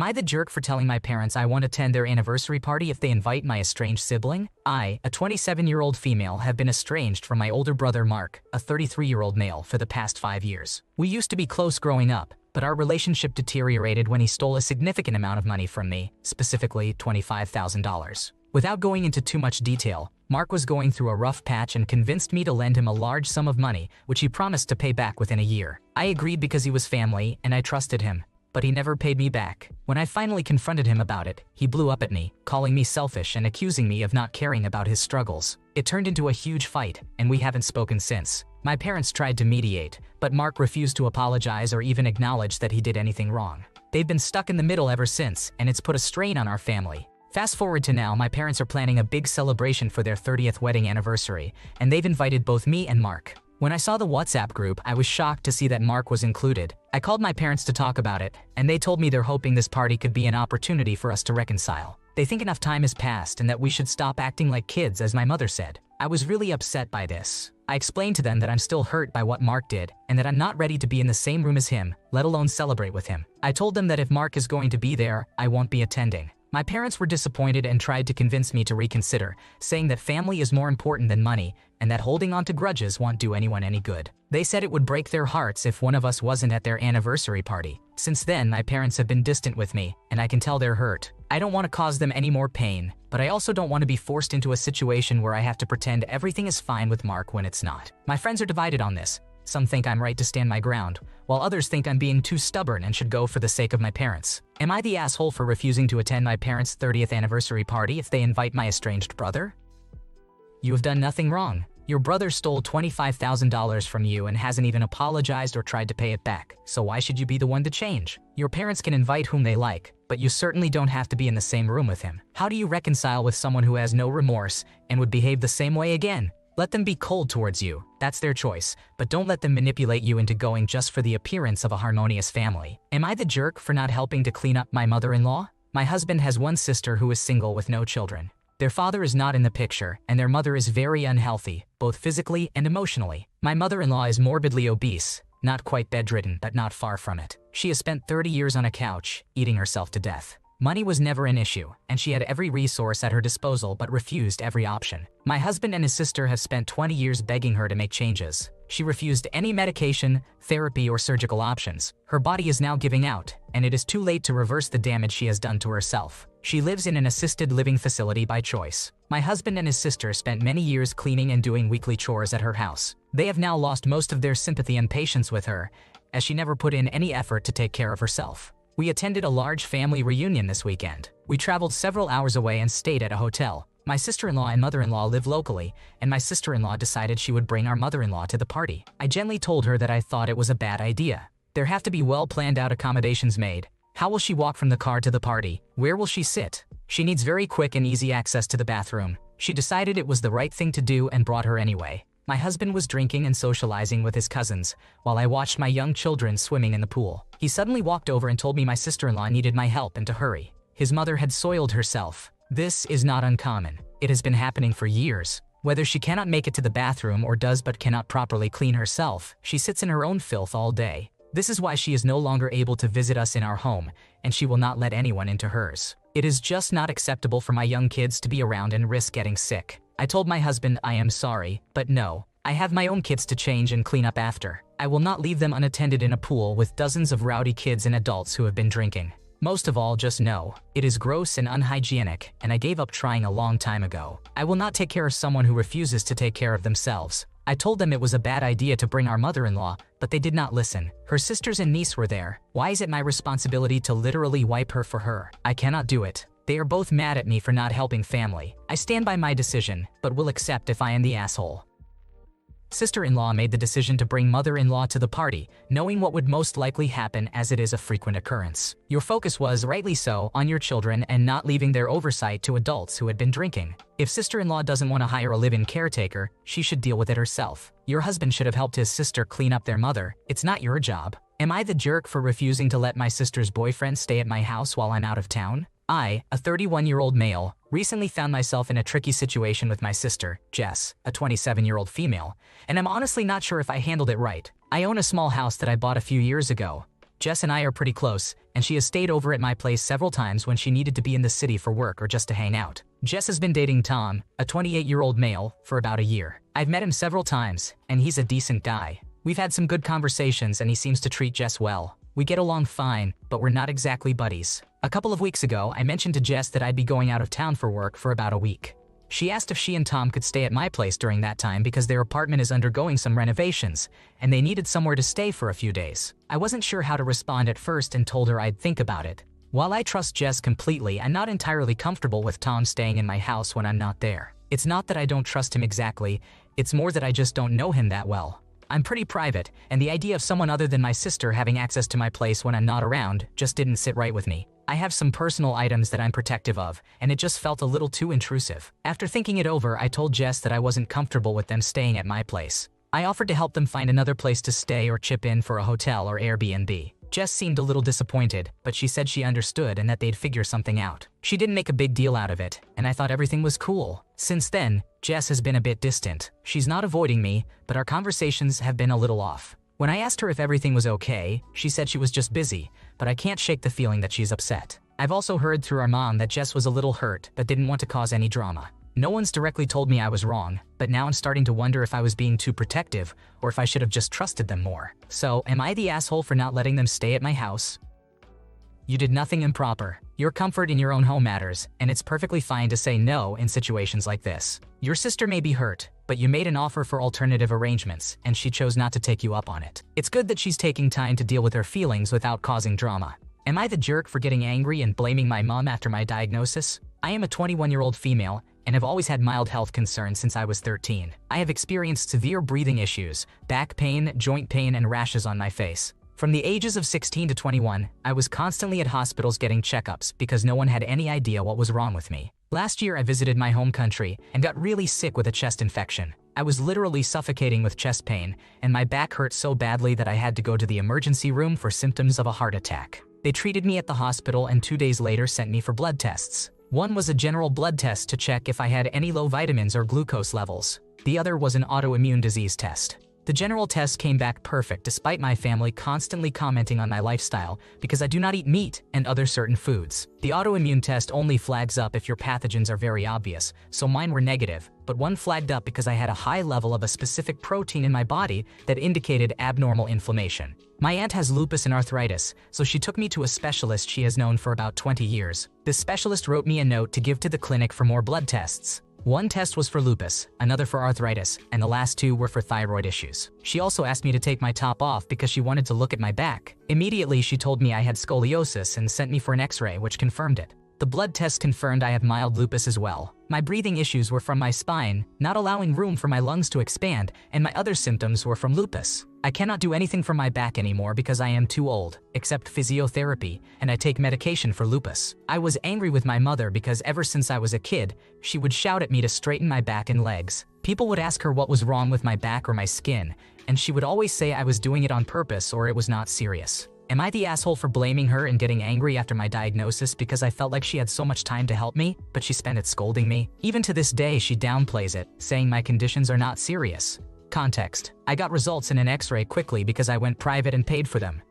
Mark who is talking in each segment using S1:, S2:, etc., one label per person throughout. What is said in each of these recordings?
S1: Am I the jerk for telling my parents I won't attend their anniversary party if they invite my estranged sibling? I, a 27-year-old female, have been estranged from my older brother Mark, a 33-year-old male, for the past 5 years. We used to be close growing up, but our relationship deteriorated when he stole a significant amount of money from me, specifically $25,000. Without going into too much detail, Mark was going through a rough patch and convinced me to lend him a large sum of money, which he promised to pay back within a year. I agreed because he was family and I trusted him, but he never paid me back. When I finally confronted him about it, he blew up at me, calling me selfish and accusing me of not caring about his struggles. It turned into a huge fight, and we haven't spoken since. My parents tried to mediate, but Mark refused to apologize or even acknowledge that he did anything wrong. They've been stuck in the middle ever since, and it's put a strain on our family. Fast forward to now, my parents are planning a big celebration for their 30th wedding anniversary, and they've invited both me and Mark. When I saw the WhatsApp group, I was shocked to see that Mark was included. I called my parents to talk about it, and they told me they're hoping this party could be an opportunity for us to reconcile. They think enough time has passed and that we should stop acting like kids, as my mother said. I was really upset by this. I explained to them that I'm still hurt by what Mark did and that I'm not ready to be in the same room as him, let alone celebrate with him. I told them that if Mark is going to be there, I won't be attending. My parents were disappointed and tried to convince me to reconsider, saying that family is more important than money and that holding on to grudges won't do anyone any good. They said it would break their hearts if one of us wasn't at their anniversary party. Since then, my parents have been distant with me, and I can tell they're hurt. I don't want to cause them any more pain, but I also don't want to be forced into a situation where I have to pretend everything is fine with Mark when it's not. My friends are divided on this. Some think I'm right to stand my ground, while others think I'm being too stubborn and should go for the sake of my parents. Am I the asshole for refusing to attend my parents' 30th anniversary party if they invite my estranged brother? You have done nothing wrong. Your brother stole $25,000 from you and hasn't even apologized or tried to pay it back, so why should you be the one to change? Your parents can invite whom they like, but you certainly don't have to be in the same room with him. How do you reconcile with someone who has no remorse and would behave the same way again? Let them be cold towards you, that's their choice, but don't let them manipulate you into going just for the appearance of a harmonious family. Am I the jerk for not helping to clean up my mother-in-law? My husband has one sister who is single with no children. Their father is not in the picture, and their mother is very unhealthy, both physically and emotionally. My mother-in-law is morbidly obese, not quite bedridden, but not far from it. She has spent 30 years on a couch, eating herself to death. Money was never an issue, and she had every resource at her disposal but refused every option. My husband and his sister have spent 20 years begging her to make changes. She refused any medication, therapy, or surgical options. Her body is now giving out, and it is too late to reverse the damage she has done to herself. She lives in an assisted living facility by choice. My husband and his sister spent many years cleaning and doing weekly chores at her house. They have now lost most of their sympathy and patience with her, as she never put in any effort to take care of herself. We attended a large family reunion this weekend. We traveled several hours away and stayed at a hotel. My sister-in-law and mother-in-law live locally, and my sister-in-law decided she would bring our mother-in-law to the party. I gently told her that I thought it was a bad idea. There have to be well-planned-out accommodations made. How will she walk from the car to the party? Where will she sit? She needs very quick and easy access to the bathroom. She decided it was the right thing to do and brought her anyway. My husband was drinking and socializing with his cousins, while I watched my young children swimming in the pool. He suddenly walked over and told me my sister-in-law needed my help and to hurry. His mother had soiled herself. This is not uncommon. It has been happening for years. Whether she cannot make it to the bathroom or does but cannot properly clean herself, she sits in her own filth all day. This is why she is no longer able to visit us in our home, and she will not let anyone into hers. It is just not acceptable for my young kids to be around and risk getting sick. I told my husband I am sorry, but no. I have my own kids to change and clean up after. I will not leave them unattended in a pool with dozens of rowdy kids and adults who have been drinking. Most of all, just know, it is gross and unhygienic, and I gave up trying a long time ago. I will not take care of someone who refuses to take care of themselves. I told them it was a bad idea to bring our mother-in-law, but they did not listen. Her sisters and niece were there. Why is it my responsibility to literally wipe her for her? I cannot do it. They are both mad at me for not helping family. I stand by my decision, but will accept if I am the asshole. Sister-in-law made the decision to bring mother-in-law to the party, knowing what would most likely happen as it is a frequent occurrence. Your focus was, rightly so, on your children and not leaving their oversight to adults who had been drinking. If sister-in-law doesn't want to hire a live-in caretaker, she should deal with it herself. Your husband should have helped his sister clean up their mother. It's not your job. Am I the jerk for refusing to let my sister's boyfriend stay at my house while I'm out of town? I, a 31-year-old male, recently found myself in a tricky situation with my sister, Jess, a 27-year-old female, and I'm honestly not sure if I handled it right. I own a small house that I bought a few years ago. Jess and I are pretty close, and she has stayed over at my place several times when she needed to be in the city for work or just to hang out. Jess has been dating Tom, a 28-year-old male, for about a year. I've met him several times, and he's a decent guy. We've had some good conversations and he seems to treat Jess well. We get along fine, but we're not exactly buddies. A couple of weeks ago, I mentioned to Jess that I'd be going out of town for work for about a week. She asked if she and Tom could stay at my place during that time because their apartment is undergoing some renovations, and they needed somewhere to stay for a few days. I wasn't sure how to respond at first and told her I'd think about it. While I trust Jess completely, I'm not entirely comfortable with Tom staying in my house when I'm not there. It's not that I don't trust him exactly, it's more that I just don't know him that well. I'm pretty private, and the idea of someone other than my sister having access to my place when I'm not around just didn't sit right with me. I have some personal items that I'm protective of, and it just felt a little too intrusive. After thinking it over, I told Jess that I wasn't comfortable with them staying at my place. I offered to help them find another place to stay or chip in for a hotel or Airbnb. Jess seemed a little disappointed, but she said she understood and that they'd figure something out. She didn't make a big deal out of it, and I thought everything was cool. Since then, Jess has been a bit distant. She's not avoiding me, but our conversations have been a little off. When I asked her if everything was okay, she said she was just busy, but I can't shake the feeling that she's upset. I've also heard through our mom that Jess was a little hurt, but didn't want to cause any drama. No one's directly told me I was wrong, but now I'm starting to wonder if I was being too protective, or if I should have just trusted them more. So, am I the asshole for not letting them stay at my house? You did nothing improper. Your comfort in your own home matters, and it's perfectly fine to say no in situations like this. Your sister may be hurt, but you made an offer for alternative arrangements, and she chose not to take you up on it. It's good that she's taking time to deal with her feelings without causing drama. Am I the jerk for getting angry and blaming my mom after my diagnosis? I am a 21-year-old female, and have always had mild health concerns since I was 13. I have experienced severe breathing issues, back pain, joint pain, and rashes on my face. From the ages of 16 to 21, I was constantly at hospitals getting checkups because no one had any idea what was wrong with me. Last year, I visited my home country and got really sick with a chest infection. I was literally suffocating with chest pain, and my back hurt so badly that I had to go to the emergency room for symptoms of a heart attack. They treated me at the hospital and 2 days later sent me for blood tests. One was a general blood test to check if I had any low vitamins or glucose levels. The other was an autoimmune disease test. The general test came back perfect despite my family constantly commenting on my lifestyle because I do not eat meat and other certain foods. The autoimmune test only flags up if your pathogens are very obvious, so mine were negative, but one flagged up because I had a high level of a specific protein in my body that indicated abnormal inflammation. My aunt has lupus and arthritis, so she took me to a specialist she has known for about 20 years. This specialist wrote me a note to give to the clinic for more blood tests. One test was for lupus, another for arthritis, and the last two were for thyroid issues. She also asked me to take my top off because she wanted to look at my back. Immediately, she told me I had scoliosis and sent me for an X-ray, which confirmed it. The blood test confirmed I have mild lupus as well. My breathing issues were from my spine, not allowing room for my lungs to expand, and my other symptoms were from lupus. I cannot do anything for my back anymore because I am too old, except physiotherapy, and I take medication for lupus. I was angry with my mother because ever since I was a kid, she would shout at me to straighten my back and legs. People would ask her what was wrong with my back or my skin, and she would always say I was doing it on purpose or it was not serious. Am I the asshole for blaming her and getting angry after my diagnosis because I felt like she had so much time to help me, but she spent it scolding me? Even to this day, she downplays it, saying my conditions are not serious. Context: I got results in an X-ray quickly because I went private and paid for them.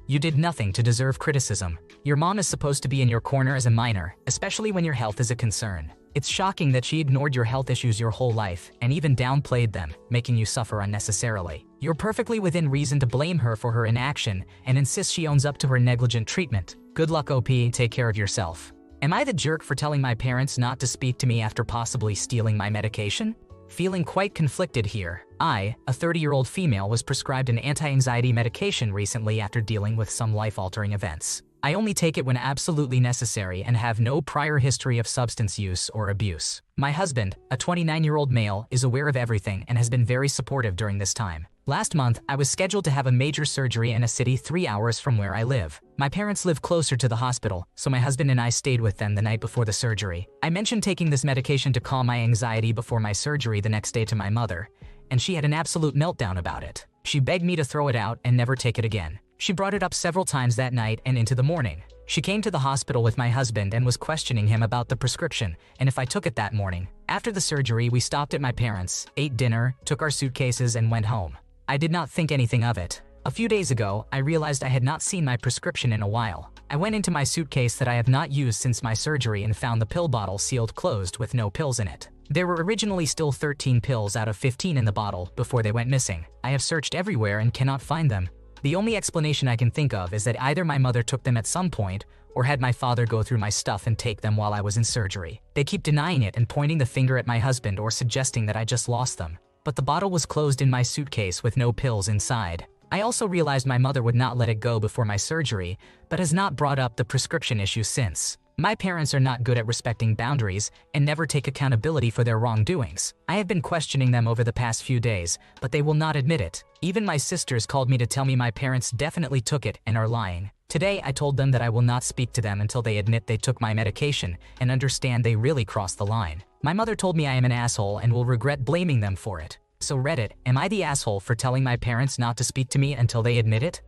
S1: You did nothing to deserve criticism. Your mom is supposed to be in your corner as a minor, especially when your health is a concern. It's shocking that she ignored your health issues your whole life and even downplayed them, making you suffer unnecessarily. You're perfectly within reason to blame her for her inaction and insist she owns up to her negligent treatment. Good luck, OP, take care of yourself. Am I the jerk for telling my parents not to speak to me after possibly stealing my medication? Feeling quite conflicted here. I, a 30-year-old female, was prescribed an anti-anxiety medication recently after dealing with some life-altering events. I only take it when absolutely necessary and have no prior history of substance use or abuse. My husband, a 29-year-old male, is aware of everything and has been very supportive during this time. Last month, I was scheduled to have a major surgery in a city 3 hours from where I live. My parents live closer to the hospital, so my husband and I stayed with them the night before the surgery. I mentioned taking this medication to calm my anxiety before my surgery the next day to my mother, and she had an absolute meltdown about it. She begged me to throw it out and never take it again. She brought it up several times that night and into the morning. She came to the hospital with my husband and was questioning him about the prescription and if I took it that morning. After the surgery, we stopped at my parents', ate dinner, took our suitcases, and went home. I did not think anything of it. A few days ago, I realized I had not seen my prescription in a while. I went into my suitcase that I have not used since my surgery and found the pill bottle sealed closed with no pills in it. There were originally still 13 pills out of 15 in the bottle before they went missing. I have searched everywhere and cannot find them. The only explanation I can think of is that either my mother took them at some point or had my father go through my stuff and take them while I was in surgery. They keep denying it and pointing the finger at my husband or suggesting that I just lost them. But the bottle was closed in my suitcase with no pills inside. I also realized my mother would not let it go before my surgery, but has not brought up the prescription issue since. My parents are not good at respecting boundaries and never take accountability for their wrongdoings. I have been questioning them over the past few days, but they will not admit it. Even my sisters called me to tell me my parents definitely took it and are lying. Today, I told them that I will not speak to them until they admit they took my medication and understand they really crossed the line. My mother told me I am an asshole and will regret blaming them for it. So Reddit, am I the asshole for telling my parents not to speak to me until they admit it?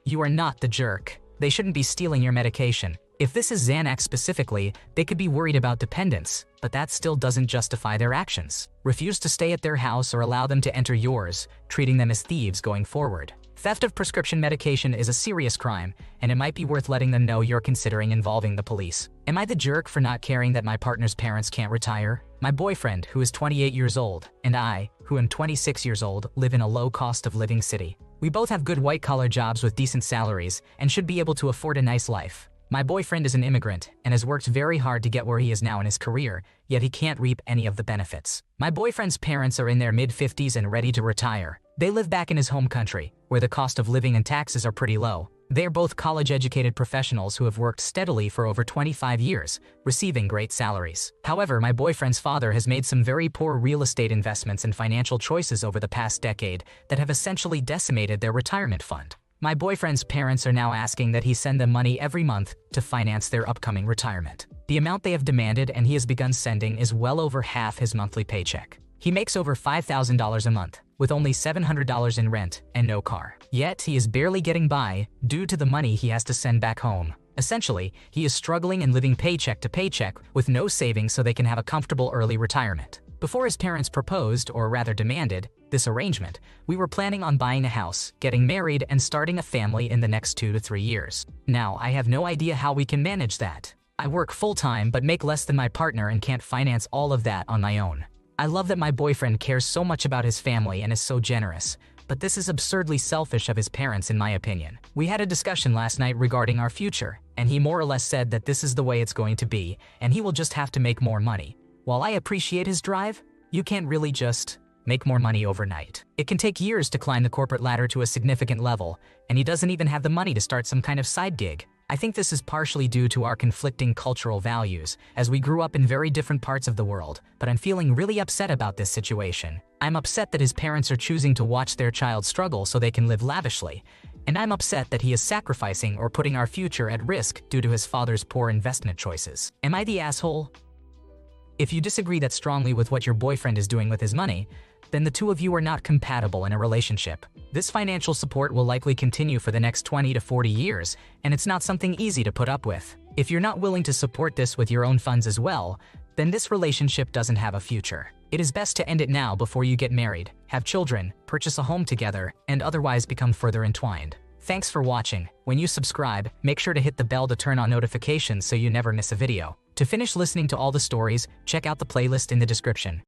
S1: You are not the jerk. They shouldn't be stealing your medication. If this is Xanax specifically, they could be worried about dependence, but that still doesn't justify their actions. Refuse to stay at their house or allow them to enter yours, treating them as thieves going forward. Theft of prescription medication is a serious crime, and it might be worth letting them know you're considering involving the police. Am I the jerk for not caring that my partner's parents can't retire? My boyfriend, who is 28 years old, and I, who am 26 years old, live in a low cost of living city. We both have good white-collar jobs with decent salaries and should be able to afford a nice life. My boyfriend is an immigrant and has worked very hard to get where he is now in his career, yet he can't reap any of the benefits. My boyfriend's parents are in their mid-50s and ready to retire. They live back in his home country, where the cost of living and taxes are pretty low. They are both college-educated professionals who have worked steadily for over 25 years, receiving great salaries. However, my boyfriend's father has made some very poor real estate investments and financial choices over the past decade that have essentially decimated their retirement fund. My boyfriend's parents are now asking that he send them money every month to finance their upcoming retirement. The amount they have demanded and he has begun sending is well over half his monthly paycheck. He makes over $5,000 a month, with only $700 in rent and no car. Yet he is barely getting by due to the money he has to send back home. Essentially, he is struggling and living paycheck to paycheck with no savings so they can have a comfortable early retirement. Before his parents proposed, or rather demanded, this arrangement, we were planning on buying a house, getting married, and starting a family in the next 2 to 3 years. Now, I have no idea how we can manage that. I work full-time but make less than my partner and can't finance all of that on my own. I love that my boyfriend cares so much about his family and is so generous, but this is absurdly selfish of his parents in my opinion. We had a discussion last night regarding our future, and he more or less said that this is the way it's going to be, and he will just have to make more money. While I appreciate his drive, you can't really just make more money overnight. It can take years to climb the corporate ladder to a significant level, and he doesn't even have the money to start some kind of side gig. I think this is partially due to our conflicting cultural values, as we grew up in very different parts of the world, but I'm feeling really upset about this situation. I'm upset that his parents are choosing to watch their child struggle so they can live lavishly, and I'm upset that he is sacrificing or putting our future at risk due to his father's poor investment choices. Am I the asshole? If you disagree that strongly with what your boyfriend is doing with his money, then the two of you are not compatible in a relationship. This financial support will likely continue for the next 20 to 40 years, and it's not something easy to put up with. If you're not willing to support this with your own funds as well, then this relationship doesn't have a future. It is best to end it now before you get married, have children, purchase a home together, and otherwise become further entwined. Thanks for watching. When you subscribe, make sure to hit the bell to turn on notifications so you never miss a video. To finish listening to all the stories, check out the playlist in the description.